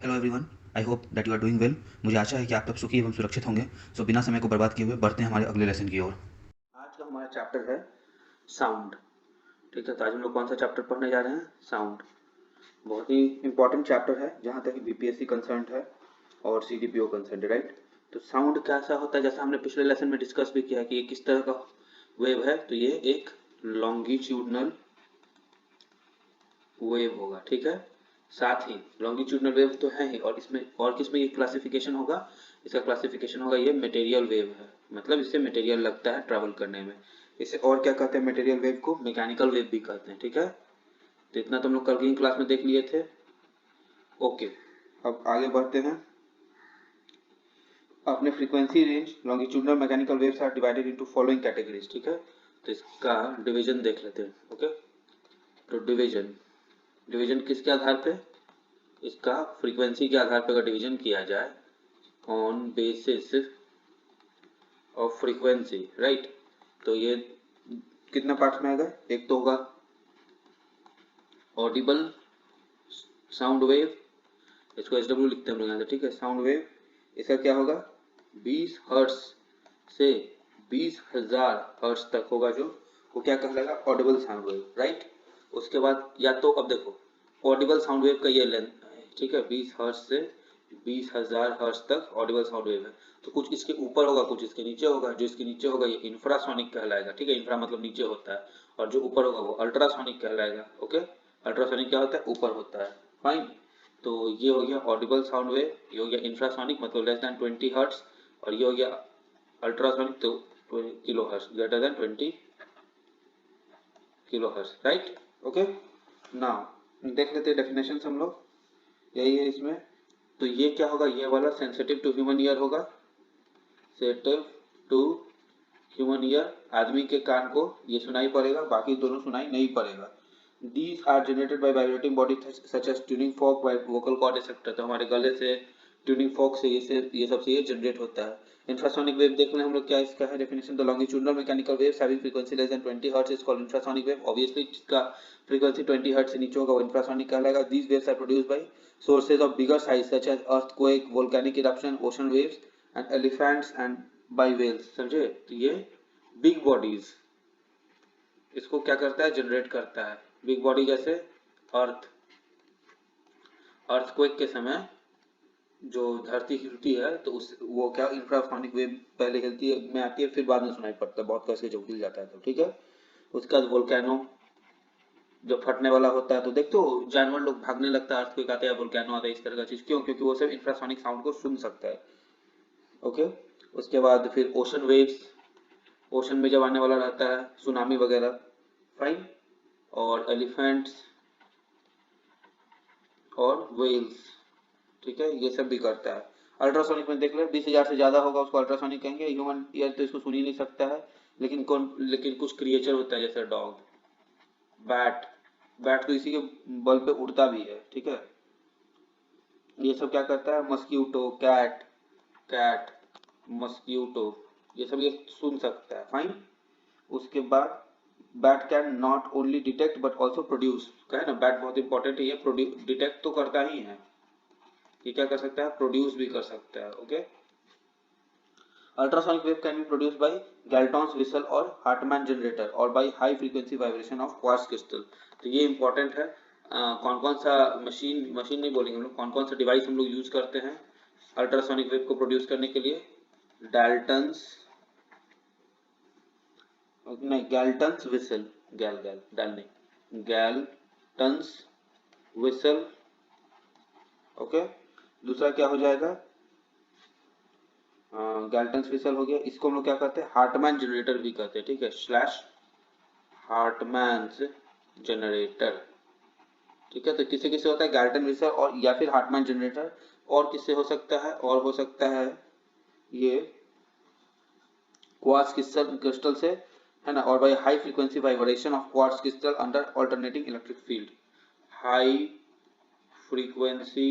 Hello everyone, I hope that you are doing well. मुझे आशा है कि आप सब सुखी एवं सुरक्षित होंगे। सो बिना समय को बर्बाद किए हुए बढ़ते हैं हमारे अगले लेसन की ओर। आज का हमारा चैप्टर है साउंड। ठीक है, तो आज हम लोग कौन सा चैप्टर पढ़ने जा रहे हैं? साउंड। बहुत ही इंपॉर्टेंट चैप्टर है जहाँ तक बीपीएससी कंसर्न है और सीडीपीओ कंसर्न है, राइट। तो साउंड कैसा होता है, जैसा हमने पिछले लेसन में डिस्कस भी किया कि ये किस तरह का वेव है। तो ये एक लॉन्गिट्यूडनल वेव होगा, ठीक है। साथ ही लॉन्गिट्यूडनल वेव तो है ही, और इसमें और किसमें ये क्लासिफिकेशन होगा? इसका क्लासिफिकेशन होगा ये मटेरियल वेव है, मतलब इससे मटेरियल लगता है ट्रैवल करने में। इसे और क्या कहते हैं? मटेरियल वेव को मैकेनिकल वेव भी कहते हैं, ठीक है। तो इतना तुम लोग कल की क्लास में देख लिए थे। ओके, अब आगे बढ़ते हैं अपने frequency range. Longitudinal mechanical waves are divided into following categories, ठीक है। तो इसका डिवीजन देख लेते हैं। ओके, तो डिवीजन डिवीजन किसके आधार पे? इसका फ्रीक्वेंसी के आधार पर अगर डिवीजन किया जाए, on basis of frequency, right. तो ये कितना पार्ट में आएगा? एक तो होगा ऑडिबल साउंड वेव, इसको एस डब्ल्यू लिखते हैं हम लोग यहाँ से, ठीक है। साउंड वेव इसका क्या होगा? 20 हर्ट्ज से 20,000 हर्ट्ज तक होगा, जो वो क्या कहलाएगा? Audible sound wave, right. उसके बाद या तो अब देखो, ऑडिबल साउंड वेव का ये लेंथ है, ठीक है, 20 हर्ट्ज से 20,000 हर्ट्ज तक ऑडिबल साउंड वेव है। तो कुछ इसके ऊपर होगा, कुछ इसके नीचे होगा। जो इसके नीचे होगा ये इंफ्रासोनिक कहलाएगा, ठीक है। इंफ्रा मतलब नीचे होता है, और जो ऊपर होगा वो अल्ट्रासोनिक कहलाएगा। ओके, अल्ट्रासोनिक क्या होता है? ऊपर होता है, फाइन। तो ये हो गया ऑडिबल साउंड वेव, ये हो गया इंफ्रासोनिक मतलब लेस देन 20 हर्ट्ज, और ये हो गया अल्ट्रासोनिक तो kilo hertz, greater than 20 kilo hertz, right. Okay, now देख लेते हैं डेफिनेशन हम लोग, यही है इसमें। तो ये क्या होगा? ये वाला सेंसिटिव टू ह्यूमन ईयर होगा, सेंसिटिव टू ह्यूमन ईयर, आदमी के कान को ये सुनाई पड़ेगा, बाकी दोनों सुनाई नहीं पड़ेगा। These are generated by vibrating bodies such as tuning fork, by vocal cord etc. तो हमारे गले से, ट्यूनिंग फॉर्क से ये सब से ये जनरेट होता है। इंफ्रासोनिक वेव देख लें हम लोग, क्या इसका है definition? The longitudinal mechanical waves having frequency less than 20 hertz is called infrasonic wave. Obviously जिसका फ्रीक्वेंसी 20 हर्ट्ज से नीचे होगा वो इंफ्रासोनिक कहलाएगा। These waves are produced by sources of bigger size such as earthquake, volcanic eruption, ocean waves and elephants and by whales. समझे? तो ये big bodies इसको क्या करता है? जनरेट करता है। बिग बॉडी जैसे अर्थ, अर्थक्वेक के समय जो धरती हिलती है तो उस वो क्या इंफ्रासोनिक वेव पहले हिलती है में आती है, फिर बाद में सुनाई पड़ता है बहुत कस के, जब हिल जाता है तो, ठीक है। उसके बाद वोल्केनो जब फटने वाला होता है तो देखते हो जानवर लोग भागने लगता है, अर्थक्वेक आता है, वोल्केनो आता है, इस तरह का चीज। क्यों? क्योंकि वो सब इंफ्रासोनिक साउंड को सुन सकता है। ओके, उसके बाद फिर ओशन वेव्स, ओशन में जब आने वाला रहता है, सुनामी वगैरह, फाइन। और एलिफेंट्स और वेल्स, ठीक है, ये सब भी करता है। अल्ट्रासोनिक में देख ले, 20,000 से ज्यादा होगा उसको अल्ट्रासोनिक कहेंगे। ह्यूमन ईयर तो इसको सुन ही नहीं सकता है, लेकिन कुछ क्रिएचर होता है जैसे डॉग, बैट। बैट तो इसी के बल पे उड़ता भी है, ठीक है। ये सब क्या करता है? मस्क्यूटो, कैट, कैट, मस्क्यूटो, ये सब ये सुन सकता है, फाइन। उसके बाद bat can not only detect but also produce, क्या है ना, बैट बहुत इंपॉर्टेंट है, ये डिटेक्ट तो करता ही है, ये क्या कर सकता है? प्रोड्यूस भी कर सकता है। Okay, ultrasonic wave can be produced by Galton's whistle और हार्टमैन जनरेटर, और by high frequency vibration of quartz crystal. तो ये इंपॉर्टेंट है। कौन कौन सा मशीन नहीं बोलेंगे हम लोग, कौन कौन सा डिवाइस हम लोग यूज करते हैं अल्ट्रासोनिक वेव को प्रोड्यूस करने के लिए? डाल्टन्स, नहीं, गैल्टन्स व्हिसल, गैल गैल डाल नहीं, गैल्टन्स व्हिसल। ओके, दूसरा क्या हो जाएगा? गैल्टन्स व्हिसल हो गया। इसको हम लोग क्या कहते हैं? हार्टमैन जनरेटर भी कहते हैं, ठीक है, स्लैश हार्टमैन्स जनरेटर, ठीक है। तो किससे किससे होता है? गैल्टन व्हिसल और या फिर हार्टमैन जनरेटर। और किससे हो सकता है? और हो सकता है ये क्वार्ट्ज क्रिस्टल से, है ना, और by high frequency vibration of quartz crystal under alternating electric field. High frequency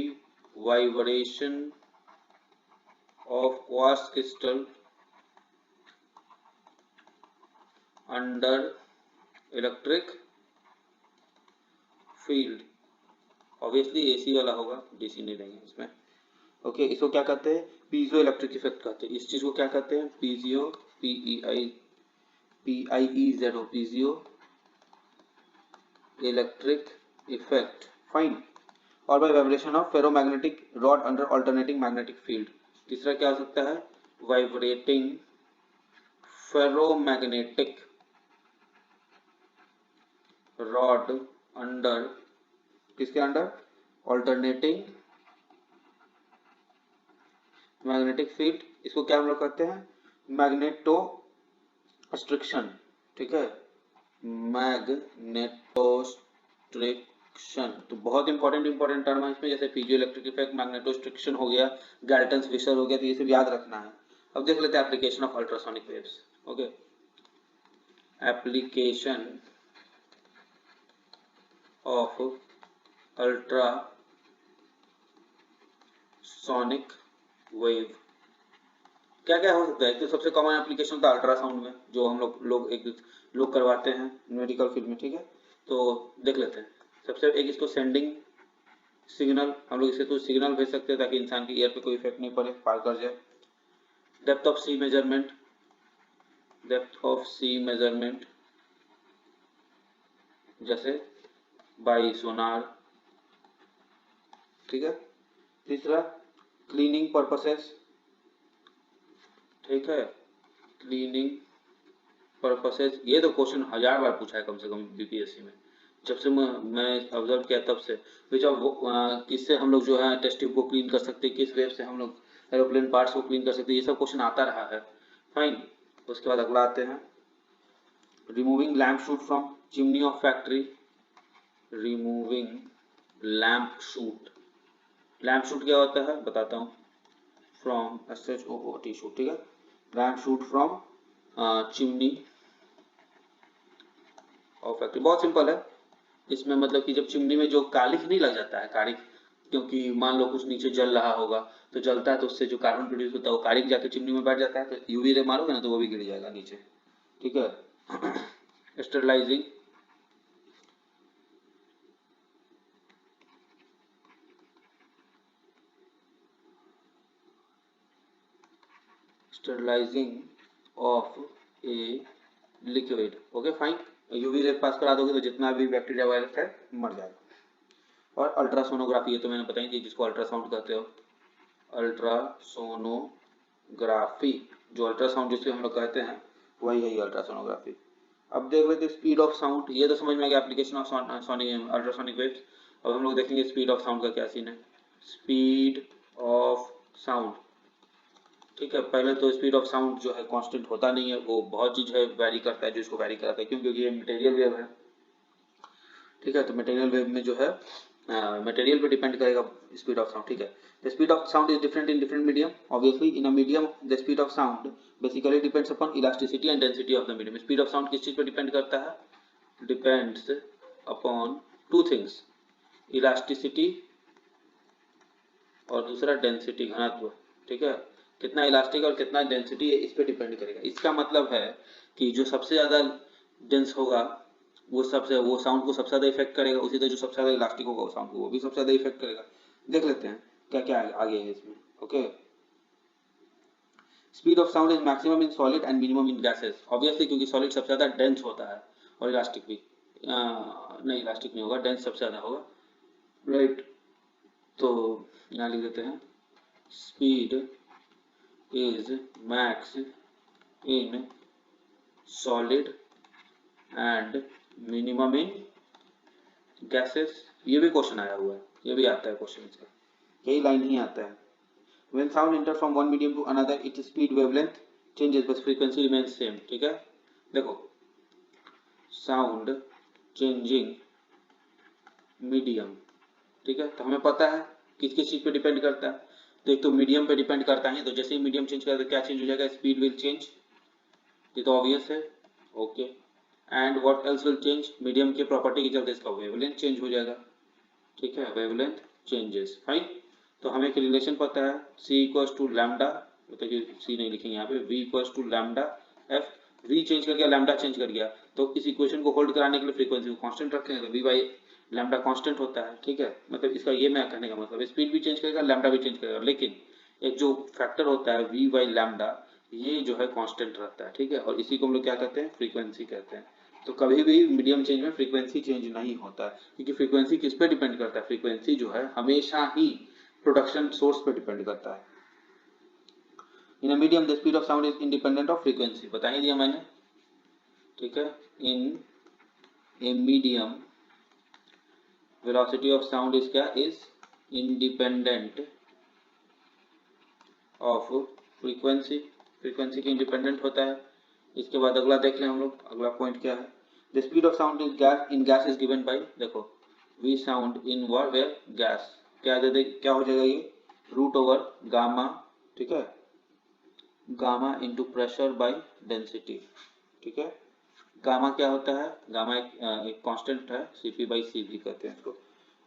vibration of quartz crystal under electric field, obviously AC वाला होगा, डीसी नहीं देंगे इसमें। ओके, इसको क्या कहते हैं, पीजो इलेक्ट्रिक इफेक्ट कहते हैं। इस चीज को क्या कहते हैं, piezo, PIEZO, piezo electric effect. Fine. और by vibration of ferromagnetic rod under alternating magnetic field. तीसरा क्या हो सकता है, वाइब्रेटिंग फेरोमैग्नेटिक रॉड अंडर, किसके अंडर, अल्टरनेटिंग मैग्नेटिक फील्ड। इसको क्या हम लोग कहते हैं, मैग्नेटो स्ट्रिक्शन। ठीक है, मैग्नेटोस्ट्रिक्शन। तो बहुत इंपॉर्टेंट टर्म है इसमें, जैसे पीजो इलेक्ट्रिक इफेक्ट, मैग्नेटोस्ट्रिक्शन हो गया, गाल्टन फिशर हो गया, तो ये सब याद रखना है। अब देख लेते हैं application of ultrasonic waves. Okay, application of ultrasonic wave. क्या क्या हो सकता है, तो सबसे कॉमन एप्लीकेशन होता है अल्ट्रासाउंड में, जो हम लोग करवाते हैं मेडिकल फील्ड में। ठीक है, तो देख लेते हैं। सबसे एक, इसको सेंडिंग सिग्नल, हम लोग इससे तो सिग्नल भेज सकते हैं ताकि इंसान की एयर पे कोई इफेक्ट नहीं पड़े, पार कर जाए। Depth of sea measurement, depth of sea measurement जैसे बाई सोनार। ठीक है, तीसरा क्लीनिंग पर्पसेस। ठीक है, क्लीनिंग पर्पसेस, ये तो क्वेश्चन 1000 बार पूछा है कम से कम बीपीएससी में, जब से मैं ऑब्जर्व किया तब से। किससे हम लोग जो है टेस्ट ट्यूब को क्लीन कर सकते हैं, किस वेव से हम लोग एरोप्लेन पार्ट्स को क्लीन कर सकते हैं, ये सब क्वेश्चन आता रहा है। फाइन। उसके बाद अगला आते हैं, removing lamp shoot from chimney of factory. Removing lamp shoot, lamp shoot क्या होता है बताता हूँ, फ्रॉम SHOOT शूट। ठीक है, lamp shoot from chimney of factory. बहुत सिंपल है इसमें, मतलब कि जब चिमनी में जो कालिख नहीं लग जाता है, कालिख, क्योंकि मान लो कुछ नीचे जल रहा होगा तो जलता है, तो उससे जो कार्बन प्रोड्यूस होता है वो कालिख जाके चिमनी में बैठ जाता है, तो यूवी रे मारोगे ना तो वो भी गिर जाएगा नीचे। ठीक है, sterilizing, sterilizing of a liquid. Okay fine, UV ray pass करा दोगे तो जितना भी बैक्टीरिया वायरस है मर जाएगा। और अल्ट्रासोनोग्राफी, ये तो मैंने बताई थी, जिसको अल्ट्रासाउंड कहते हो, अल्ट्रासोनोग्राफी, जो अल्ट्रासाउंड जिसको हम लोग कहते हैं वही है अल्ट्रासोनोग्राफी। अब देख लेते स्पीड ऑफ साउंड, ये तो समझ में आ गया एप्लीकेशन ऑफ अल्ट्रासोनिक वेव्स। अब हम लोग देखेंगे स्पीड ऑफ साउंड का क्या सीन है। स्पीड ऑफ साउंड, ठीक है, पहले तो स्पीड ऑफ साउंड जो है कांस्टेंट होता नहीं है, वो बहुत चीज है वेरी करता है, जो इसको वेरी कराता है, क्योंकि ये मटेरियल वेव है। ठीक है, तो मटेरियल वेव में जो है मटेरियल पे डिपेंड करेगा स्पीड ऑफ साउंड। ठीक है, the speed of sound is different in different medium. Obviously in a medium the speed of sound basically depends upon elasticity and density of the medium. Speed of sound किस चीज पे depend करता है, depends upon two things, elasticity और दूसरा density, घनत्व। ठीक है, कितना इलास्टिक और कितना डेंसिटी है इस पे डिपेंड करेगा। इसका मतलब है कि जो सबसे ज्यादा डेंस होगा वो साउंड को सबसे ज्यादा इफेक्ट करेगा, उसी तरह जो सबसे ज्यादा इलास्टिक होगा वो साउंड को वो भी सबसे ज्यादा इफेक्ट करेगा। देख लेते हैं क्या क्या आगे है इसमें। Okay, speed of sound is maximum in solid and minimum in gases. Obviously क्योंकि सॉलिड सबसे ज्यादा डेंस होता है और इलास्टिक भी नहीं, इलास्टिक नहीं होगा, डेंस सबसे ज्यादा होगा। राइट, तो यहाँ लिख देते हैं speed is max in solid and minimum in gases। ये भी क्वेश्चन आया हुआ है, ये भी आता है क्वेश्चन इसका, यही लाइन ही आता है। when sound enter from one medium to another its speed wavelength changes but frequency remains same। ठीक है, देखो साउंड चेंजिंग मीडियम। ठीक है, तो हमें पता है किस किस चीज पे डिपेंड करता है, तो एक तो मीडियम पे डिपेंड करता है, तो जैसे ही मीडियम चेंज करता है क्या चेंज हो जाएगा, स्पीड विल चेंज, ये तो ऑब्वियस है। Okay, and what else will change, medium की प्रॉपर्टी के चलते इसका वेवलेंथ चेंज हो जाएगा। ठीक है, वेवलेंथ चेंजेस। फाइन, तो हमें एक रिलेशन पता है C इक्वल्स टू लैम्डा, मतलब कि C नहीं लिखेंगे यहाँ पे, V equals to lambda F। V change कर गया, लैम्डा चेंज कर गया, तो इस इक्वेशन को होल्ड कराने के लिए फ्रीक्वेंसी को कांस्टेंट रखेंगे, तो V बाई लैम्डा कांस्टेंट होता है, ठीक है, मतलब इसका ये मैं कहने का मतलब स्पीड भी चेंज करेगा, लैम्डा भी चेंज करेगा, लेकिन एक जो फैक्टर होता है v बाई लैम्डा, ये जो है कांस्टेंट रहता है, ठीक है, और इसी को हम लोग क्या कहते हैं, फ्रीक्वेंसी कहते हैं। तो कभी भी मीडियम चेंज में फ्रीक्वेंसी चेंज नहीं होता है, क्योंकि फ्रीक्वेंसी किस पे डिपेंड करता है, फ्रीक्वेंसी जो है हमेशा ही प्रोडक्शन सोर्स पे डिपेंड करता है। In a medium the speed of sound is independent of frequency, बता ही दिया मैंने, ठीक है। In a medium velocity of sound is क्या, is independent of frequency, frequency के इंडिपेंडेंट होता है। इसके बाद अगला देख लें हम लोग, अगला पॉइंट क्या है, the speed of sound is gas in gas is given by, देखो V sound in were where gas, क्या दे दे, क्या हो जाएगा ये, रूट ओवर गामा, ठीक है, gamma into pressure by density, ठीक है। गामा क्या होता है, गामा एक कांस्टेंट है, सीपी बाई सीवी कहते हैं इसको,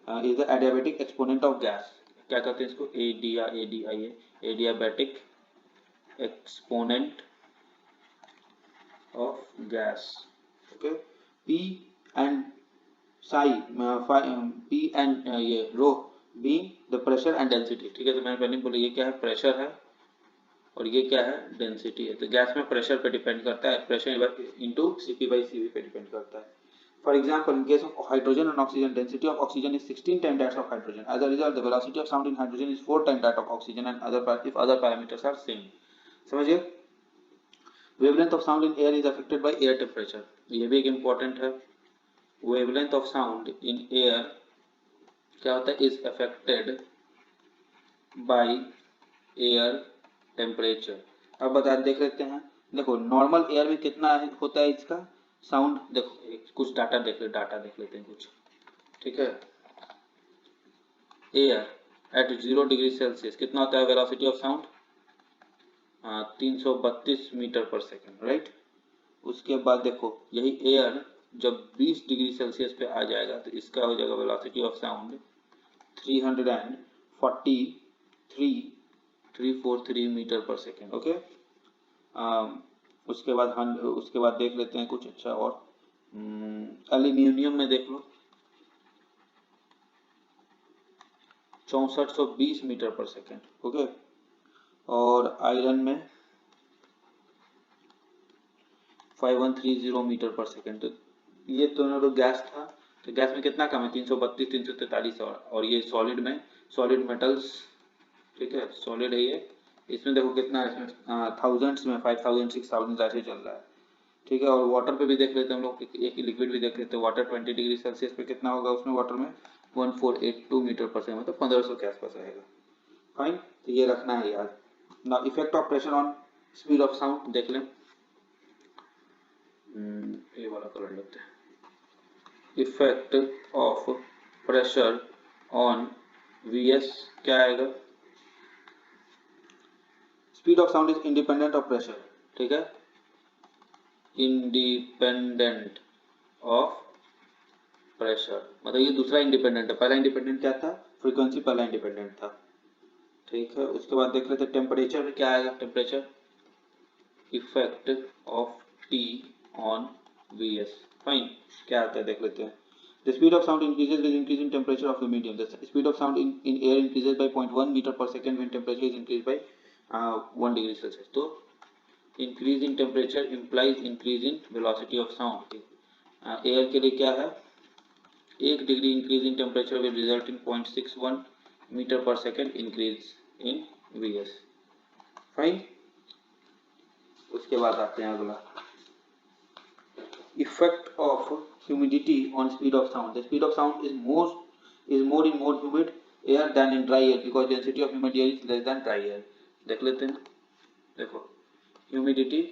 is the adiabatic exponent of gas, क्या कहते हैं इसको, adiabatic exponent of gas, okay. P and psi, P and ये rho being the pressure and density, ठीक है। तो मैंने पहले बोला ये क्या है, प्रेशर है, और ये क्या है, डेंसिटी है। तो गैस में प्रेशर पे डिपेंड करता है, pressure into CP by CV पे डिपेंड करता है। For example, in case of hydrogen and oxygen, density of oxygen is 16 times that of hydrogen. As a result, the velocity of sound in hydrogen is 4 times that of oxygen, and if other parameters are same. समझिए, wavelength of sound in air is affected by air temperature. ये भी एक important है। wavelength of sound in air क्या होता है, is affected by air temperature. अब बता देख लेते हैं, देखो नॉर्मल एयर में कितना होता है इसका साउंड, देखो कुछ डाटा देख लेते हैं कुछ, ठीक है। एयर एट 0 डिग्री सेल्सियस कितना होता है velocity of sound, 332 metre per second, right. उसके बाद देखो यही एयर जब 20 डिग्री सेल्सियस पे आ जाएगा तो इसका हो जाएगा velocity of sound 343 metre per second, okay. उसके बाद देख लेते हैं कुछ अच्छा और, एल्यूमिनियम में देख लो 6420 मीटर पर सेकेंड, ओके। और आयरन में 5130 मीटर पर सेकेंड। तो ये दोनों तो गैस था, तो गैस में कितना कम है, 332 343, और ये सॉलिड में, सॉलिड मेटल्स, ठीक है, सॉलिड है ये, इसमें देखो कितना है, इसमें थाउजेंड्स में 5000 6000 ऐसे चल रहा है, ठीक है। और वाटर पे भी देख लेते हैं हम लोग, एक लिक्विड भी देख लेते हैं, वाटर 20 डिग्री सेल्सियस पे कितना होगा, उसमें वाटर में 1482 मीटर पर सेकेंड, मतलब 1500 के आसपास आएगा, फाइन। तो ये रखना है याद। Now effect of pressure on speed of sound देख लें, ये वाला कलर लेते हैं, effect of pressure on VS क्या आएगा, speed of sound is independent of pressure, ठीक है, इंडिपेंडेंट ऑफ प्रेशर, मतलब ये दूसरा इंडिपेंडेंट है, पहला इंडिपेंडेंट क्या था, फ्रीक्वेंसी पहला इंडिपेंडेंट था, ठीक है। उसके बाद देख लेते हैं टेम्परेचर में क्या आएगा, temperature effect of T on VS, fine, क्या आता है देख लेते हैं। The speed of sound increases with increasing temperature of the medium. The speed of sound in air increases by 0.1 meter per second when temperature is increased by 1 degree Celsius. तो increase in temperature implies increase in velocity of sound. Air के लिए क्या है, 1 degree increase in temperature will result in 0.61 metre per second increase in VS, fine. उसके बाद आते हैं अगला, effect of humidity on speed of sound. The speed of sound is more in more humid air than in dry air because density of humid air is less than dry air. देख लेते हैं, देखो humidity,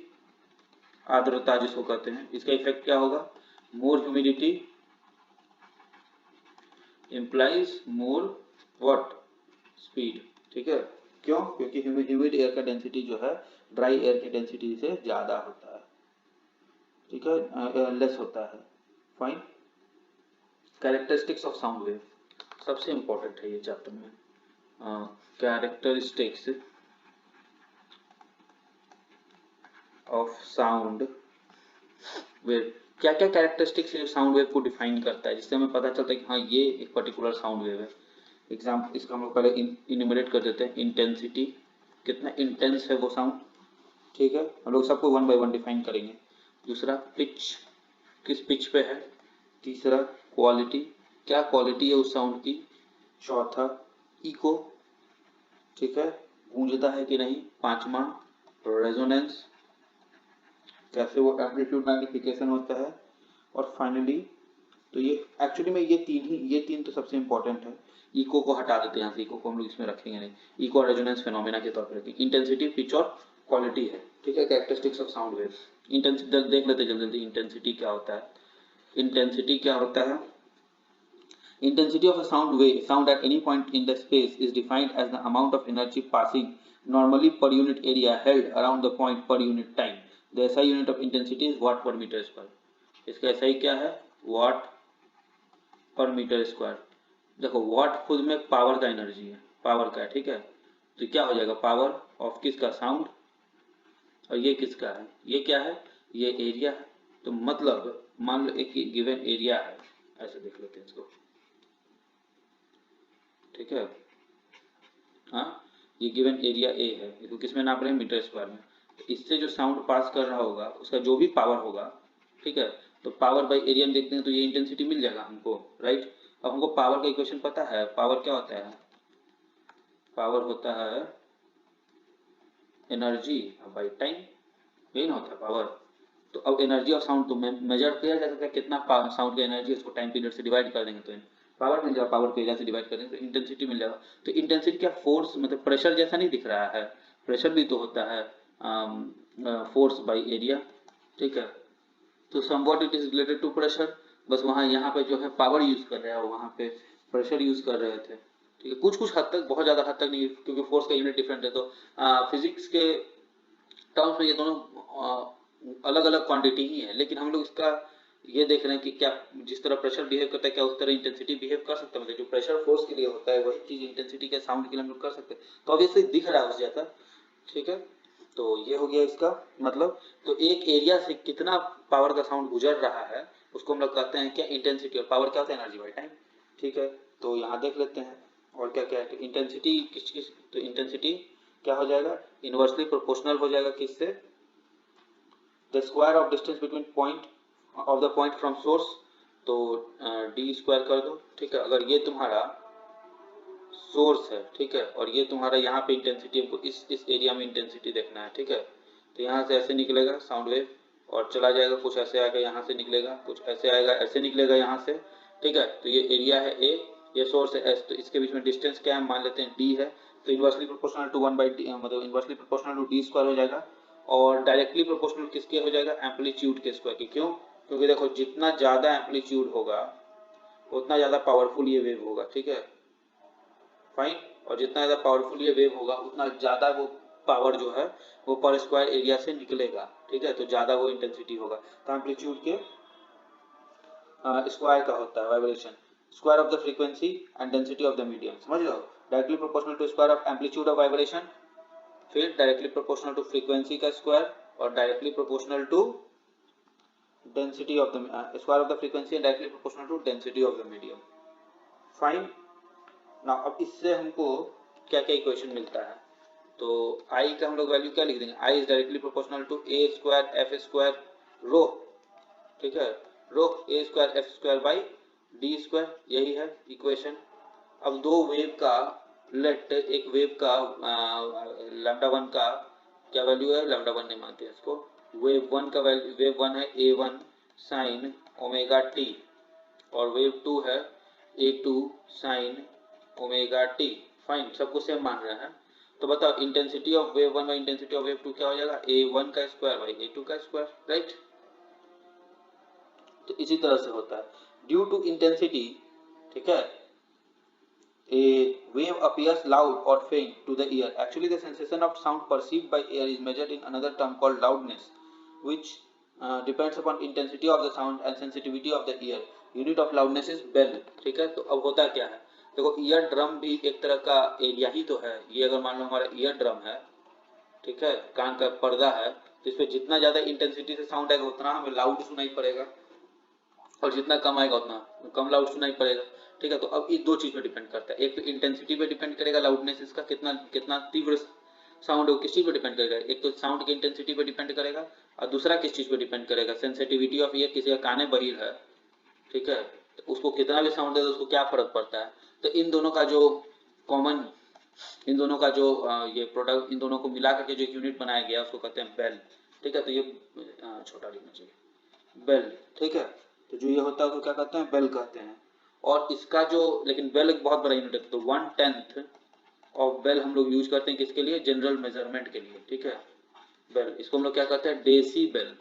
आर्द्रता जिसको कहते हैं, इसका effect क्या होगा, more humidity implies more what, speed, ठीक है। क्यों, क्योंकि ह्यूमिड एयर का डेंसिटी जो है ड्राई एयर की डेंसिटी से ज्यादा होता है, ठीक है, लेस होता है, fine. Characteristics of sound wave सबसे इंपॉर्टेंट है ये चैप्टर में, कैरेक्टरिस्टिक्स ऑफ साउंड वेव। क्या क्या कैरेक्टरिस्टिक्स साउंड वेव को डिफाइन करता है, जिससे हमें पता चलता है कि हाँ ये एक पर्टिकुलर साउंड वेव है। एग्जाम्पल इसका हम लोग पहले इन्यूमरेट कर देते हैं। इंटेंसिटी, कितना इंटेंस है वो साउंड, ठीक है, हम लोग सबको वन बाय वन डिफाइन करेंगे। दूसरा पिच, किस पिच पे है। तीसरा क्वालिटी, क्या क्वालिटी है उस साउंड की। चौथा इको, ठीक है, गूंजता है कि नहीं। पांचवा रेजोनेंस, कैसे वो एम्पलीट्यूड मैग्निफिकेशन होता है। और फाइनली, तो ये एक्चुअली में ये तीन तो सबसे इंपॉर्टेंट है। इको को हटा देते हैं यहाँ से, इको को हम लोग इसमें रखेंगे नहीं। इको रेजोनेंस फेनोमेना के तौर पर रखेंगे। इंटेंसिटी, पिच और क्वालिटी है, ठीक है, characteristics of sound waves. Intensity देख लेते जल्दी जल्दी, इंटेंसिटी क्या होता है। इंटेंसिटी क्या होता है। Intensity of a sound at any point in the space is defined as the amount of energy passing normally per unit area held around the point per unit time. The SI unit of intensity is watt per meter square. इसका SI क्या है, watt पर metre square. देखो watt खुद में power का energy है, power का है, ठीक है। तो क्या हो जाएगा, पावर ऑफ किसका, साउंड, और ये किसका है, ये क्या है, ये एरिया है। तो मतलब मान लो एक गिवन एरिया है, ऐसे देख लेते हैं इसको, ठीक है। हाँ, ये गिवन एरिया ए है, इसको किस में नाप रहे हैं, मीटर स्क्वायर में। तो इससे जो साउंड पास कर रहा होगा उसका जो भी पावर होगा, ठीक है, तो पावर बाई एरिया में देखते हैं तो ये इंटेंसिटी मिल जाएगा हमको, राइट। अब हमको पावर का इक्वेशन पता है, पावर क्या होता है, पावर होता है एनर्जी बाई टाइम, यही ना होता है पावर। तो अब एनर्जी ऑफ साउंड तो मेजर किया जा सकता है, कितना साउंड की एनर्जी, उसको टाइम पीरियड से डिवाइड कर देंगे तो पावर मिल जाएगा, पावर को एरिया से डिवाइड कर देंगे तो इंटेंसिटी मिल जाएगा। तो इंटेंसिटी क्या, फोर्स, मतलब प्रेशर जैसा नहीं दिख रहा है, प्रेशर भी तो होता है फोर्स बाई एरिया, ठीक है। तो somewhat it is related to pressure, बस वहाँ यहाँ पे जो है पावर यूज कर रहे हैं, वहाँ पे प्रेशर यूज कर रहे थे, ठीक है। कुछ कुछ हद तक, बहुत ज़्यादा हद तक नहीं, क्योंकि फोर्स का यूनिट डिफरेंट है। तो फिजिक्स के टर्म्स में ये दोनों अलग अलग क्वांटिटी ही है, लेकिन हम लोग इसका ये देख रहे हैं कि क्या जिस तरह प्रेशर बिहेव करता है, क्या उस तरह इंटेंसिटी बिहेव कर सकता है। मतलब जो प्रेशर फोर्स के लिए होता है वही चीज इंटेंसिटी के साउंड के लिए हम लोग कर सकते हैं। तो ऑब्वियसली दिख रहा है उस जैसा, ठीक है। तो ये हो गया इसका मतलब। तो एक एरिया से कितना पावर का साउंड गुजर रहा है उसको हम लोग कहते हैं क्या, इंटेंसिटी। और पावर क्या होता है, एनर्जी बाई टाइम, ठीक है। तो यहाँ देख लेते हैं और क्या क्या है। तो इंटेंसिटी किस किस, तो इंटेंसिटी क्या हो जाएगा, इनवर्सली प्रोपोर्शनल हो जाएगा किससे, the square of distance between point of the point from source. तो डी स्क्वायर कर दो, ठीक है। अगर ये तुम्हारा सोर्स है, ठीक है, और ये तुम्हारा यहाँ पे इंटेंसिटी, हमको इस एरिया में इंटेंसिटी देखना है, ठीक है। तो यहाँ से ऐसे निकलेगा साउंड वेव और चला जाएगा, कुछ ऐसे आएगा, यहाँ से निकलेगा, कुछ ऐसे आएगा, ऐसे निकलेगा यहाँ से, ठीक है। तो ये एरिया है ए, ये सोर्स है एस, तो इसके बीच में डिस्टेंस क्या है, मान लेते हैं डी है। तो इनवर्सली प्रोपोर्शनल टू 1/d, मतलब inversely proportional to D square हो जाएगा। और डायरेक्टली प्रोपोर्शनल किसके हो जाएगा, एम्पलीट्यूड के स्क्वायर के। क्यों, क्योंकि देखो जितना ज्यादा एम्पलीट्यूड होगा उतना ज्यादा पावरफुल ये वेव होगा, ठीक है, फाइन। और जितना ज्यादा पावरफुल ये वेव होगा उतना ज्यादा वो पावर जो है वो पर स्क्वायर एरिया से निकलेगा, ठीक है। तो ज्यादा वो इंटेंसिटी होगा। तो एम्पलीट्यूड के स्क्वायर का होता है vibration, square of the frequency and density of the medium, समझ लो। Directly proportional to square of amplitude of vibration, फिर डायरेक्टली प्रोपोर्शनल टू फ्रीक्वेंसी का स्क्वायर, और directly proportional to density of the square of the frequency and directly proportional to density of the medium, fine ना। अब इससे हमको क्या क्या equation मिलता है, तो आई का हम लोग वैल्यू क्या लिख देंगे, I is directly proportional to A square F square rho, ठीक है, rho A square F square by D square, यही है इक्वेशन। अब दो वेव का, लेट एक वेव का लैम्डा वन का क्या वैल्यू है, लैम्डा वन नहीं मानते इसको, वेव वन का वैल्यू, वेव वन है A one sine omega T, और वेव टू है A two sine omega T, fine, सबको सेम मान रहे हैं। तो बताओ intensity of wave one by intensity of wave two क्या हो जाएगा, ए वन का स्क्वायर बाई ए टू का स्क्वायर, राइट। तो इसी तरह से होता है ड्यू टू इंटेंसिटी, ठीक है। A wave appears loud or faint to the ear. Actually, the sensation of sound perceived by ear is measured in another term called loudness, which depends upon intensity of the sound and sensitivity of the ear. Unit of loudness is bell. ठीक है, तो अब होता क्या है, देखो ear drum भी एक तरह का एरिया ही तो है। ये अगर मान लो हमारा ईयर ड्रम है, ठीक है, कान का पर्दा है, तो इसमें जितना ज्यादा इंटेंसिटी से साउंड आएगा उतना हमें लाउड सुनाई पड़ेगा, और जितना कम आएगा उतना कम लाउड सुनाई पड़ेगा। ठीक है, तो अब ये दो चीज पे डिपेंड करता है, एक तो इंटेंसिटी पे डिपेंड करेगा, लाउडनेस इसका कितना कितना तीव्र साउंड है, किस चीज पे डिपेंड करेगा, एक तो साउंड की इंटेंसिटी पे डिपेंड करेगा और दूसरा किस चीज पे डिपेंड करेगा, सेंसिटिविटी ऑफ ईयर, किसी का कान बहिर है, ठीक है, तो उसको कितना भी साउंड दे तो उसको क्या फर्क पड़ता है। तो इन दोनों का जो कॉमन, इन दोनों का जो ये प्रोडक्ट, इन दोनों को मिला करके जो एक यूनिट बनाया गया उसको कहते हैं बेल। ठीक है, तो ये छोटा लिखना चाहिए, बेल। ठीक है, तो जो ये होता है उसको क्या कहते हैं, बेल कहते हैं। और इसका जो, लेकिन बेल एक बहुत बड़ा यूनिट है, तो 1/10 ऑफ बेल हम लोग यूज करते हैं किसके लिए, जनरल मेजरमेंट के लिए। ठीक है, बेल, इसको हम लोग क्या कहते हैं, decibel,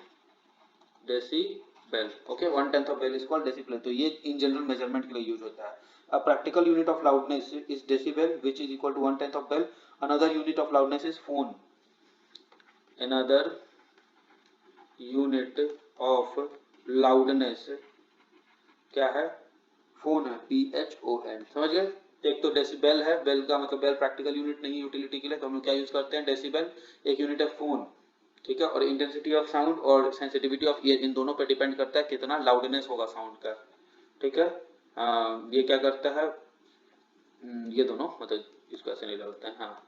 decibel. Okay, 1/10 of bel is called decibel. तो ये इन जनरल मेजरमेंट के लिए यूज होता है। A practical unit of loudness is decibel, which is equal to 1/10 of bell. Another unit of loudness is phone. Another unit of loudness क्या है, phone है, PHON। समझ गए। एक तो डेसिबल है, बेल का मतलब बेल प्रैक्टिकल यूनिट नहीं, यूटिलिटी के लिए, तो हम लोग क्या यूज करते हैं, डेसिबल। एक यूनिट है फोन। ठीक है, और इंटेंसिटी ऑफ साउंड और सेंसिटिविटी ऑफ ईयर, इन दोनों पे डिपेंड करता है कितना लाउडनेस होगा साउंड का। ठीक है, ये क्या करता है, ये दोनों मतलब इसको ऐसे नहीं लगता है, हाँ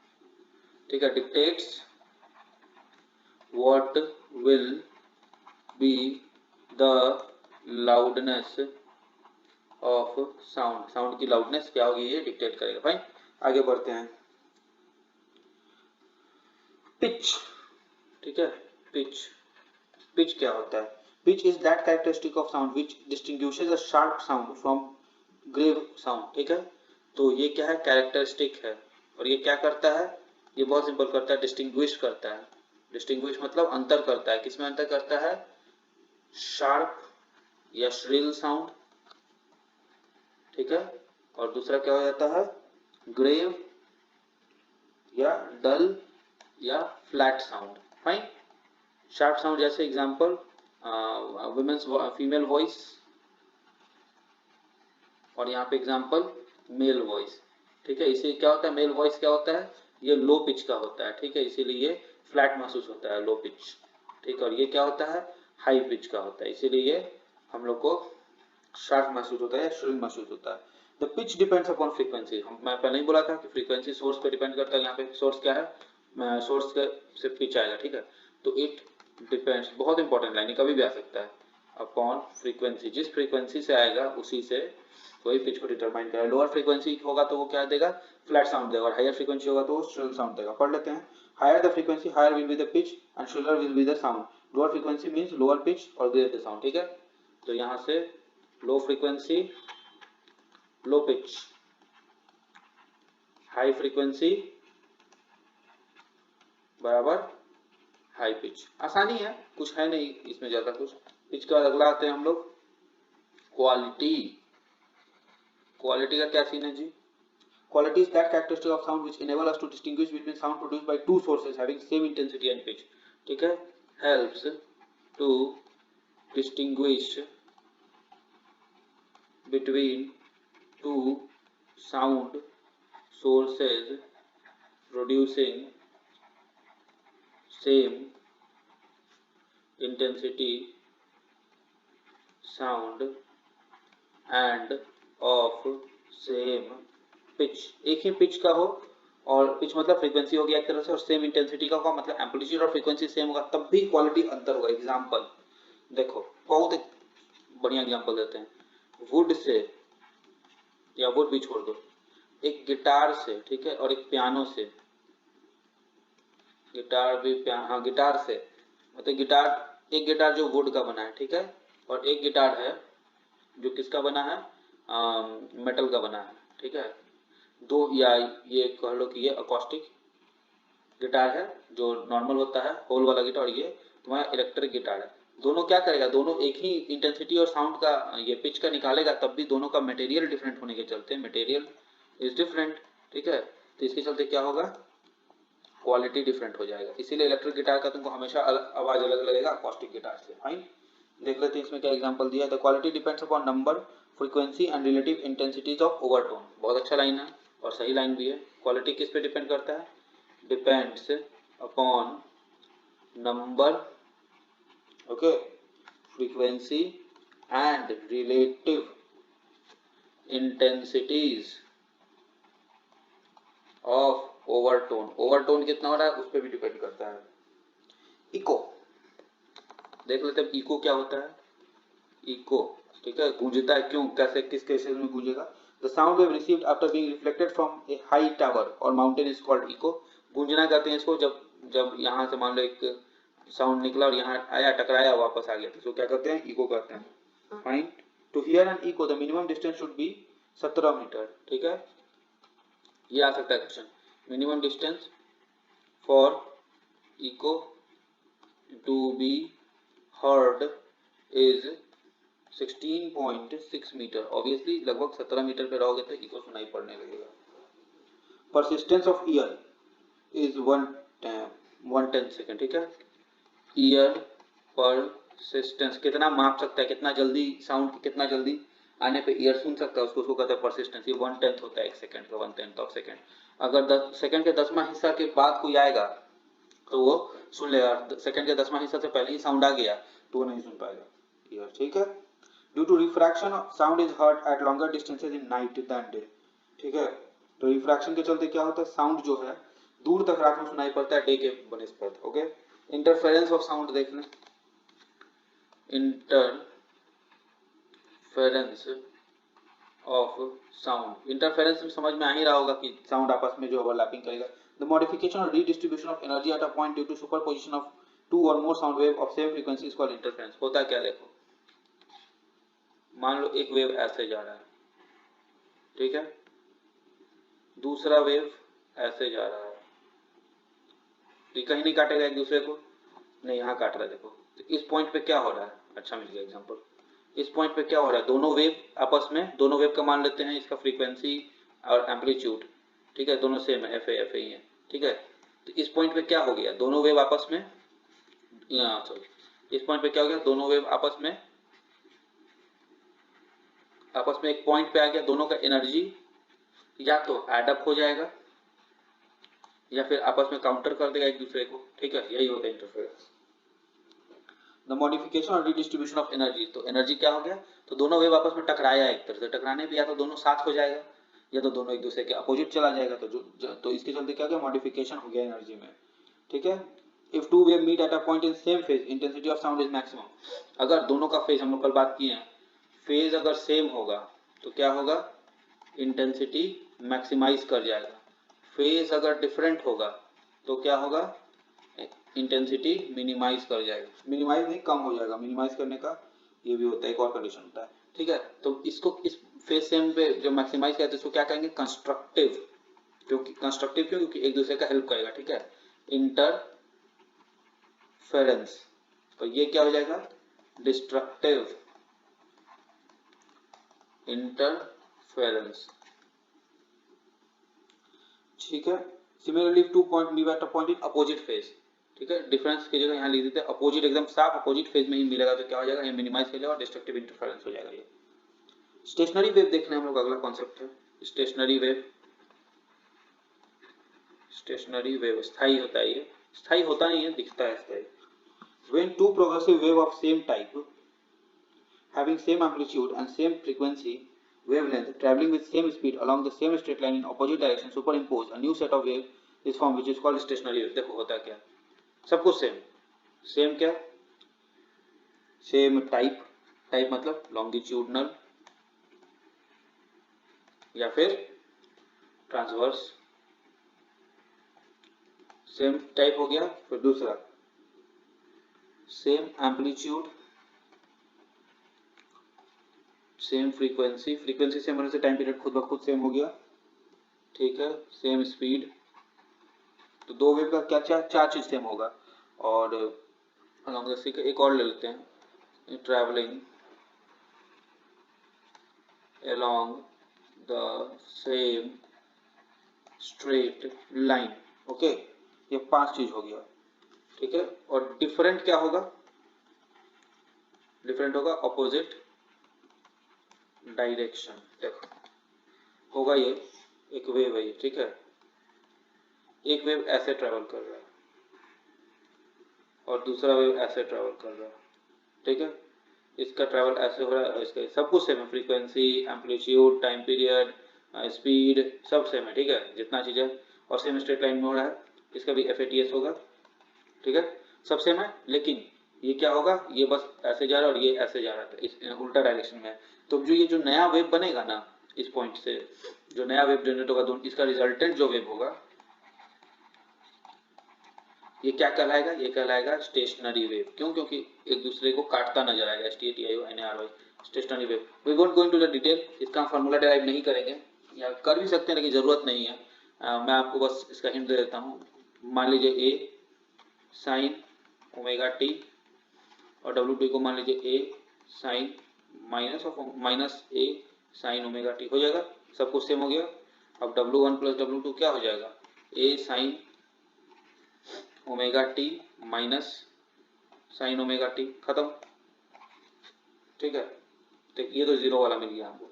ठीक है, dictates what will be the loudness of sound, sound की लाउडनेस क्या होगी ये डिक्टेट करेगा। भाई आगे बढ़ते हैं, पिच। ठीक है, पिच, पिच क्या होता है, pitch is that characteristic of sound which distinguishes a sharp sound from grave sound. ठीक है, तो ये क्या है, कैरेक्टरिस्टिक है, और ये क्या करता है, ये बहुत सिंपल करता है, डिस्टिंग्विश करता है। डिस्टिंग्विश मतलब अंतर करता है, किसमें अंतर करता है, शार्प या श्रिल साउंड। ठीक है, और दूसरा क्या हो जाता है, ग्रेव या डल या flat sound. Fine, sharp sound जैसे एग्जांपल वुमेन्स फीमेल वॉइस, और यहाँ पे एग्जांपल मेल वॉइस। ठीक है, इसे क्या होता है, मेल वॉइस क्या होता है, ये लो पिच का होता है। ठीक है, इसीलिए ये फ्लैट महसूस होता है, लो पिच। ठीक है, और ये क्या होता है, हाई पिच का होता है, इसीलिए हम लोग को शार्प महसूस होता है, श्रिल महसूस होता है। The pitch depends upon frequency, मैं पहले ही बोला था कि फ्रीक्वेंसी सोर्स पे डिपेंड करता है। यहाँ पे सोर्स क्या है, सोर्स से पिच आएगा। ठीक है, तो इट डिपेंड्स, बहुत इंपॉर्टेंट लाइन, कभी भी आ सकता है, अपॉन फ्रीक्वेंसी, जिस फ्रीक्वेंसी से आएगा उसी से वही पिच को डिटरमाइन करेगा। लोअर फ्रीक्वेंसी होगा तो वो क्या देगा, फ्लैट साउंड देगा, और हायर फ्रीक्वेंसी होगा तो वो श्रिल साउंड देगा। पढ़ लेते हैं, higher the frequency higher will be the pitch and shriller will be the sound. Lower frequency means lower pitch और ग्रेटर द साउंड। ठीक है, तो यहाँ से low frequency low pitch, high frequency बराबर हाई पिच। आसानी है, कुछ है नहीं इसमें ज्यादा कुछ। पिच का अगला आते हैं हम लोग, क्वालिटी। क्वालिटी का क्या सीन है जी, quality is that characteristic of sound which enable us to distinguish between sound produced by two sources having same intensity and pitch. ठीक है, helps to distinguish between two sound sources producing same intensity sound and of same pitch। एक ही pitch का हो, और pitch मतलब frequency हो गया एक तरह से, और सेम इंटेंसिटी का होगा मतलब एम्पलीट्यूड और फ्रीक्वेंसी सेम होगा, तब भी क्वालिटी अंतर होगा। एग्जांपल देखो, बहुत एक बढ़िया एग्जांपल देते हैं, वुड से, या वुड भी छोड़ दो, एक गिटार से, ठीक है, और एक पियानो से, गिटार भी हाँ गिटार से, मतलब गिटार, एक गिटार जो वुड का बना है, ठीक है, और एक गिटार है जो किसका बना है, मेटल का बना है। ठीक है, दो, या ये कह लो कि ये अकॉस्टिक गिटार है जो नॉर्मल होता है, होल वाला गिटार, और ये तुम्हारा इलेक्ट्रिक गिटार है। दोनों क्या करेगा, दोनों एक ही इंटेंसिटी और साउंड का ये पिच का निकालेगा, तब भी दोनों का मटेरियल डिफरेंट होने के चलते, मटेरियल इज डिफरेंट। ठीक है, तो इसके चलते क्या होगा, क्वालिटी डिफरेंट हो जाएगा। इसीलिए इलेक्ट्रिक गिटार का तुमको हमेशा आवाज अलग लगेगा अकॉस्टिक गिटार से। फाइन, देख लेते हैं इसमें क्या एग्जांपल दिया है। The quality depends upon number, frequency and relative intensities of overtone. बहुत अच्छा लाइन है और सही लाइन भी है। क्वालिटी किस पे डिपेंड करता है, depends upon number, okay, frequency and relative intensities of overtone. Overtone कितना हो रहा है उस पर भी डिपेंड करता है। इको देख लेते हैं, इको क्या होता है। इको, ठीक है, गूंजता है क्यों, कैसे, किस केसेस में गूंजेगा। The sound wave received after being reflected from a high tower और माउंटेन इज कॉल्ड इको। गूंजना कहते हैं इसको जब जब यहाँ से मान लो एक साउंड निकला और यहाँ आया, टकराया, वापस आ गया, तो इसको क्या कहते हैं, इको कहते हैं। Fine. To hear an echo the minimum distance should be 17 metre, ठीक है। ये आ सकता है question, minimum distance for echo to be heard is 16.6 metre. Obviously लगभग 17 मीटर पे रहोगे तो इको सुनाई पड़ने लगेगा। Persistence of year is 1/10 second, ठीक है। ईयर परसिस्टेंस कितना माप सकता है, कितना जल्दी साउंड, कितना जल्दी आने पे ईयर सुन सकता है, उसको कहते हैं परसिस्टेंस। ये 1/10 होता है एक सेकंड का, 1/10 ऑफ सेकंड। अगर 10 सेकंड के 10वां हिस्सा के बाद कोई आएगा तो वो सुन लेगा, सेकंड के 10वां हिस्सा से पहले ही साउंड आ गया तो वो नहीं सुन पाएगा ईयर, ठीक है। Due to refraction sound is heard at longer distances in night than day, ठीक है। तो रिफ्रैक्शन के चलते क्या होता है, साउंड जो है दूर तक रात में सुनाई पड़ता है डे के बनिस्बत, ओके। इंटरफेरेंस ऑफ साउंड देख लें। इंटरफेरेंस ऑफ साउंड, इंटरफेरेंस में समझ में आ ही रहा होगा कि साउंड आपस में जो ओवरलैपिंग करेगा। द मॉडिफिकेशन और redistribution of energy at a point due to superposition of two और more sound wave of same frequency is called interference. होता क्या, देखो मान लो एक वेव ऐसे जा रहा है, ठीक है, दूसरा वेव ऐसे जा रहा है, तो कहीं नहीं काटेगा एक दूसरे को, नहीं यहाँ काट रहा है, देखो। तो इस पॉइंट पे क्या हो रहा है, अच्छा मिल गया एग्जांपल। इस पॉइंट पे क्या हो रहा है, दोनों वेव आपस में, दोनों वेव का मान लेते हैं इसका फ्रीक्वेंसी और एम्पलीट्यूड, ठीक है, दोनों सेम है, एफ ए ही है, ठीक है। तो इस पॉइंट पे क्या हो गया, दोनों वेव आपस में, सॉरी, इस पॉइंट पे क्या हो गया, दोनों वेव आपस में एक पॉइंट पे आ गया, दोनों का एनर्जी या तो एडअप हो जाएगा या फिर आपस में काउंटर कर देगा एक दूसरे को, ठीक है, यही होता है इंटरफेरेंस। द मॉडिफिकेशन और रिडिस्ट्रीब्यूशन ऑफ एनर्जी, तो एनर्जी क्या हो गया, तो दोनों वेव आपस में टकराया, एक तरह से टकराने पे या तो दोनों साथ हो जाएगा या तो दोनों एक दूसरे के अपोजिट चला जाएगा, तो इसके चलते क्या हो गया, मॉडिफिकेशन हो गया एनर्जी में, ठीक है। If two wave meet at a point in same phase intensity of sound is maximum. अगर दोनों का फेज, हम लोग कल बात किए हैं, फेज अगर सेम होगा तो क्या होगा, इंटेंसिटी मैक्सिमाइज कर जाएगा। फेज अगर डिफरेंट होगा तो क्या होगा, इंटेंसिटी मिनिमाइज कर जाएगा, मिनिमाइज नहीं कम हो जाएगा, मिनिमाइज करने का ये भी होता है, एक और कंडीशन होता है, ठीक है। तो इसको इस फेज सेम पे जो मैक्सिमाइज करते हैं इसको क्या कहेंगे, कंस्ट्रक्टिव। क्योंकि कंस्ट्रक्टिव क्यों, क्योंकि एक दूसरे का हेल्प करेगा, ठीक है। इंटरफेरेंस, तो ये क्या हो जाएगा, डिस्ट्रक्टिव इंटरफेरेंस, ठीक है। Similarly two point meet at a point in opposite phase, ठीक है, डिफरेंस की जगह यहाँ लिख देते हैं अपोजिट, एकदम साफ अपोजिट फेज में ही मिलेगा तो क्या हो जाएगा, ये मिनिमाइज हो जाएगा और डिस्ट्रक्टिव इंटरफेरेंस हो जाएगा। ये स्टेशनरी वेव देखने हम लोग अगला कॉन्सेप्ट है, स्टेशनरी वेव। स्टेशनरी वेव स्थायी होता है, ये स्थायी होता नहीं है, दिखता है स्थायी। When two progressive wave of same type having same amplitude and same frequency wavelength traveling with same speed along the same straight line in opposite direction superimpose a new set of wave is formed which is called stationary wave। देखो होता क्या, सब कुछ same, same क्या, same type, type मतलब longitudinal या फिर transverse, same type हो गया। फिर दूसरा same amplitude, same frequency, frequency same होने से टाइम पीरियड खुद ब खुद सेम हो गया, ठीक है। सेम स्पीड, तो दो वेव का क्या क्या चार चीज सेम होगा। और अलॉन्ग द, एक और ले लेते हैं, travelling along the same straight line, okay, ये पांच चीज हो गया, ठीक है। और डिफरेंट क्या होगा, डिफरेंट होगा अपोजिट डायरेक्शन। देखो होगा ये, एक वेव है ये, ठीक है, एक वेव ऐसे ट्रेवल कर रहा है और दूसरा वेव ऐसे ट्रेवल कर रहा है, ठीक है। इसका ट्रैवल ऐसे हो रहा है, इसका सब कुछ सेम है, frequency, amplitude, time period, speed, सब सेम है, ठीक है, जितना चीज़ है, और सेम स्ट्रेट लाइन में हो रहा है, इसका भी FATS होगा, ठीक है, सब सेम है, लेकिन ये क्या होगा, ये बस ऐसे जा रहा है और ये ऐसे जा रहा है, इस उल्टा डायरेक्शन में। तो जो ये जो नया वेव बनेगा ना, इस पॉइंट से जो नया वेव जनरेट होगा, दोनों इसका रिजल्टेंट जो वेव होगा, ये क्या कहलाएगा, ये कहलाएगा स्टेशनरी वेव। क्यों? क्योंकि एक दूसरे को काटता नजर आएगा, STATIONARY, stationary wave. We won't go into the detail, इसका फार्मूला डेराइव नहीं करेंगे, या कर भी सकते हैं लेकिन जरूरत नहीं है। मैं आपको बस इसका हिंट दे देता हूँ। मान लीजिए A sin ओमेगा टी, और W2 को मान लीजिए A sin minus A sin omega T, हो जाएगा, सब कुछ सेम हो गया। अब W1 प्लस W2 क्या हो जाएगा, A sin omega T minus sign omega T, खत्म, ठीक है। तो ये तो जीरो वाला मिल गया हमको,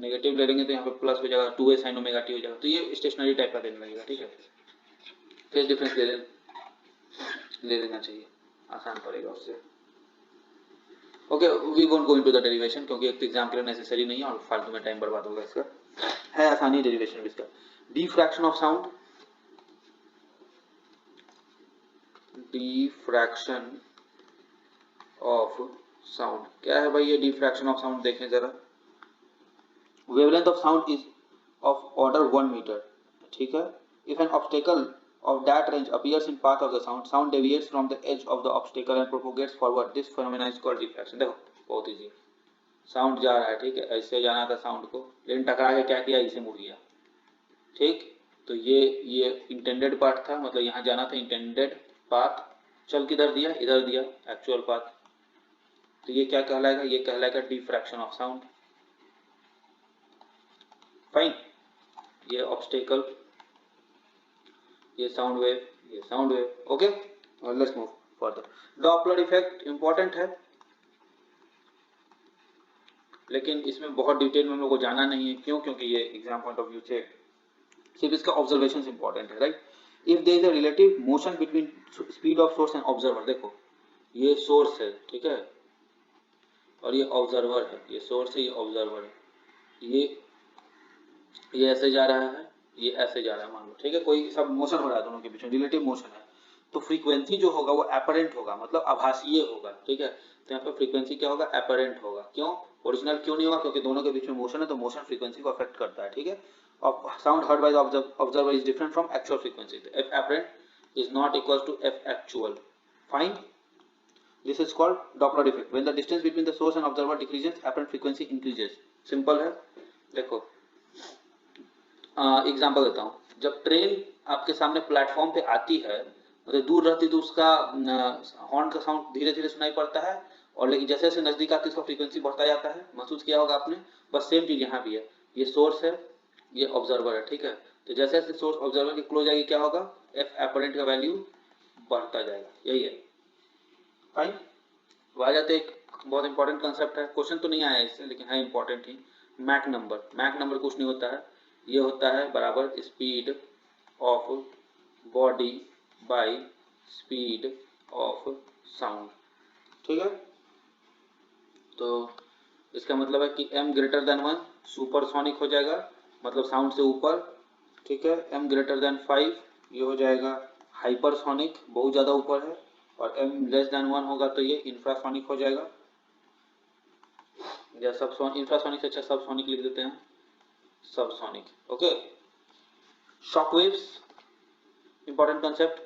नेगेटिव ले लेंगे तो यहाँ पे प्लस हो जाएगा, 2A साइन ओमेगा टी हो जाएगा, तो ये स्टेशनरी टाइप का देने लगेगा, ठीक है। फेज डिफरेंस ले लेना चाहिए, आसान पड़ेगा उससे। Okay, we won't go into the derivation, क्योंकि एक एग्जाम के लिए नेसेसरी नहीं है और फालतू में टाइम बर्बाद होगा इसका, है आसानी डेरिवेशन भी इसका। Diffraction of sound, diffraction of sound क्या है भाई, ये डिफ्रैक्शन ऑफ साउंड देखें जरा। Wavelength of sound is of order 1 metre, ठीक है। If an obstacle of that range appears in path of the sound deviates from the edge of the obstacle and propagates forward, this phenomena is called diffraction। देखो बहुत easy, sound जा रहा है, ठीक है, ऐसे जाना था साउंड को, लेकिन टकरा के क्या किया, इसे मुड़ गया, ठीक। तो ये इंटेंडेड पाथ था, मतलब यहाँ जाना था, इंटेंडेड पाथ, चल किधर दिया, इधर दिया एक्चुअल पाथ, तो ये क्या कहलाएगा, ये कहलाएगा डिफ्रैक्शन ऑफ साउंड, फाइन। ये ऑब्स्टेकल, ये साउंड वेव, ये sound wave, okay. Let's move further. Doppler effect important है, लेकिन इसमें बहुत डिटेल में हम लोग को जाना नहीं है, क्यों, क्योंकि ये एग्जाम पॉइंट ऑफ व्यू से सिर्फ इसका ऑब्जर्वेशन इंपॉर्टेंट है, right. If there is a relative motion between speed of source and observer, देखो ये सोर्स है, ठीक है, और ये ऑब्जर्वर है, ये सोर्स है, ये ऑब्जर्वर है, ये ऐसे जा रहा है, ये ऐसे जा रहा है, मान लो, ठीक है, कोई सब मोशन हो रहा है दोनों के बीच में, रिलेटिव मोशन है, तो फ्रीक्वेंसी जो होगा वो अपरेंट होगा, मतलब आभासीय होगा, ठीक है। तो यहाँ पे फ्रीक्वेंसी क्या होगा, अपरेंट होगा, क्यों, ओरिजिनल क्यों नहीं होगा, क्योंकि दोनों के बीच में मोशन है, तो मोशन फ्रीक्वेंसी को अफेक्ट करता है, ठीक है। और sound heard by the observer is different from actual frequency, F apparent is not equal to F actual, fine. This is called Doppler effect. When the distance between the source and observer decreases, apparent frequency increases. Simple है, देखो example देता हूँ। जब train आपके सामने platform पे आती है, मतलब दूर रहती तो उसका हॉर्न का साउंड धीरे धीरे सुनाई पड़ता है, और लेकिन जैसे जैसे नजदीक आती है उसका फ्रीक्वेंसी बढ़ता जाता है, महसूस किया होगा आपने। बस सेम चीज यहाँ भी है, ये सोर्स है, ये ऑब्जर्वर है, ठीक है। तो जैसे जैसे सोर्स ऑब्जर्वर के क्लोज आएगी क्या होगा, एफ अपरेंट का वैल्यू बढ़ता जाएगा, यही है, फाइन। आ जाते एक बहुत इंपॉर्टेंट कंसेप्ट है, क्वेश्चन तो नहीं आया इससे लेकिन है इंपॉर्टेंट ही, मैक नंबर। मैक नंबर कुछ नहीं होता है, ये होता है बराबर speed of body by speed of sound, ठीक है। तो इसका मतलब है कि m ग्रेटर देन 1 सुपरसोनिक हो जाएगा, मतलब साउंड से ऊपर, ठीक है। m ग्रेटर देन 5 ये हो जाएगा हाइपरसोनिक, बहुत ज़्यादा ऊपर है, और m लेस देन 1 होगा तो ये इंफ्रासोनिक हो जाएगा, या सबसोनिक, इंफ्रासोनिक से अच्छा सबसोनिक लिख देते हैं, subsonic, okay. Shockwaves important concept,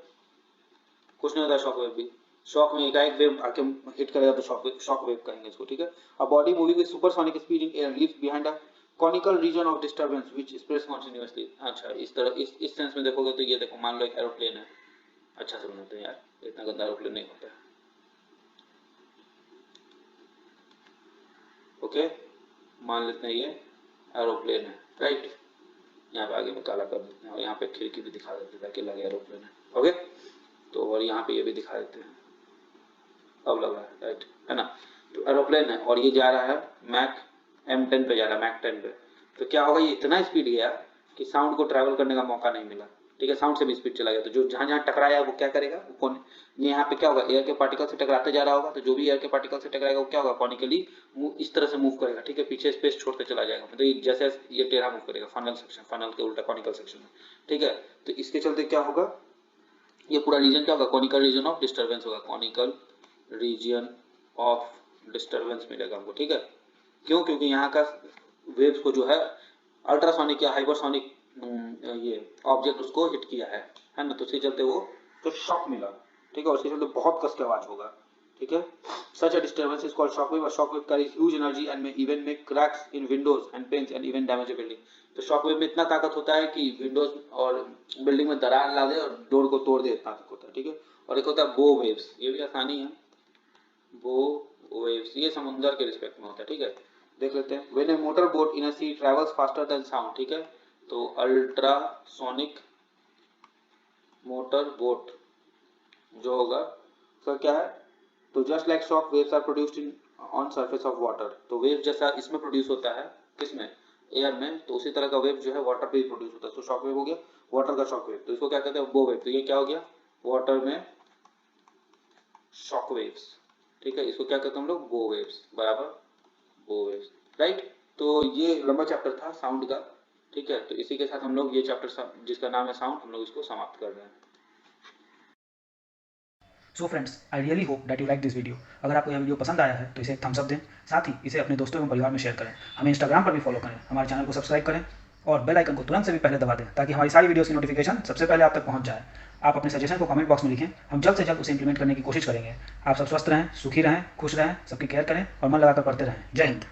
कुछ नहीं होता शॉकवेव भी, शॉक में एकाएक वेव आके हिट करेगा तो शॉक वेव कहेंगे इसको, ठीक है। A body moving with supersonic speed in air leaves behind a conical region of disturbance which spreads continuously. अच्छा, इस तरह इस सेंस में देखोगे तो ये देखो, मान लो एक एरोप्लेन है, अच्छा से बनाते हैं यार, इतना गंदा एरोप्लेन नहीं होता है, ओके। मान लेते हैं ये एरोप्लेन है, राइट, यहाँ पे आगे में काला कर देते हैं, और यहाँ पे खिड़की भी दिखा देते हैं ताकि लगे एरोप्लेन है, ओके। तो और यहाँ पे ये भी दिखा देते हैं, अब लग रहा है, राइट, है ना। तो एरोप्लेन है और ये जा रहा है मैक M10 पे जा रहा है, मैक 10 पे, तो क्या होगा, ये इतना स्पीड गया कि साउंड को ट्रैवल करने का मौका नहीं मिला, ठीक है, साउंड से भी स्पीड चला गया, तो जो जहाँ जहाँ टकराया वो क्या करेगा, वो कौन, ये यहाँ पे क्या होगा, एयर के पार्टिकल से टकराते जा रहा होगा, तो जो भी एयर के पार्टिकल से टकराएगा वो क्या होगा, कॉनिकली इस तरह से मूव करेगा, ठीक है, पीछे स्पेस छोड़ते चला जाएगा, मतलब ये जैसे ये टेढ़ा मूव करेगा, फनल सेक्शन, फनल के उल्टा कॉनिकल सेक्शन में, ठीक है। तो इसके चलते क्या होगा, ये पूरा रीजन क्या होगा, कॉनिकल रीजन ऑफ डिस्टर्बेंस होगा, कॉनिकल रीजन ऑफ डिस्टर्बेंस मिलेगा हमको, ठीक है। क्यों, क्योंकि यहाँ का वेव्स को जो है अल्ट्रासोनिक या हाइपरसोनिक ये ऑब्जेक्ट उसको हिट किया है ना, तो इसके चलते वो तो शॉक मिला, ठीक है, और इसके चलते बहुत कस के आवाज होगा, ठीक है। Such a disturbance is called shock wave, और shock wave carries huge energy and may even make cracks in windows and panes and even damage a building. तो शॉक वेव में इतना ताकत होता है कि विंडोज और बिल्डिंग में दरार ला दे और डोर को तोड़ दे, इतना तक होता है, ठीक है। और एक होता है बो वेव्स, ये भी आसानी है, बो वेव्स ये समुद्र के रिस्पेक्ट में होता है, ठीक है। देख लेते हैं, when a motor boat in a sea travels faster than sound, ठीक है, तो अल्ट्रासोनिक मोटर बोट जो होगा उसका क्या है, तो just like shock waves are produced in on surface of water, तो वेव जैसा इसमें प्रोड्यूस होता है, किसमें, एयर में, तो उसी तरह का वेव जो है वाटर पे भी प्रोड्यूस होता है, तो शॉक वेव हो गया वाटर का शॉक वेव, तो इसको क्या कहते हैं, बो वेव, तो ये क्या हो गया, वाटर में शॉक वेव्स, ठीक है, इसको क्या कहते हैं हम लोग, बो वेव्स, बराबर बो वेव्स, राइट। तो ये लंबा चैप्टर था साउंड का, ठीक है, तो इसी के साथ हम लोग ये चैप्टर जिसका नाम है साउंड, हम लोग इसको समाप्त कर रहे हैं। So friends, I really hope that you like this video. अगर आपको यह वीडियो पसंद आया है तो इसे थम्स अप दें, साथ ही इसे अपने दोस्तों एवं परिवार में शेयर करें, हमें इंस्टाग्राम पर भी फॉलो करें, हमारे चैनल को सब्सक्राइब करें और बेल आइकन को तुरंत से भी पहले दबा दें ताकि हमारी सारी वीडियोस की नोटिफिकेशन सबसे पहले आप तक पहुंच जाए। आप अपने सजेशन को कमेंट बॉक्स में लिखें, हम जल्द से जल्द उसे इंप्लीमेंट करने की कोशिश करेंगे। आप सब स्वस्थ रहें, सुखी रहें, खुश रहें, सबकी केयर करें और मन लगाकर पढ़ते रहें। जय हिंद।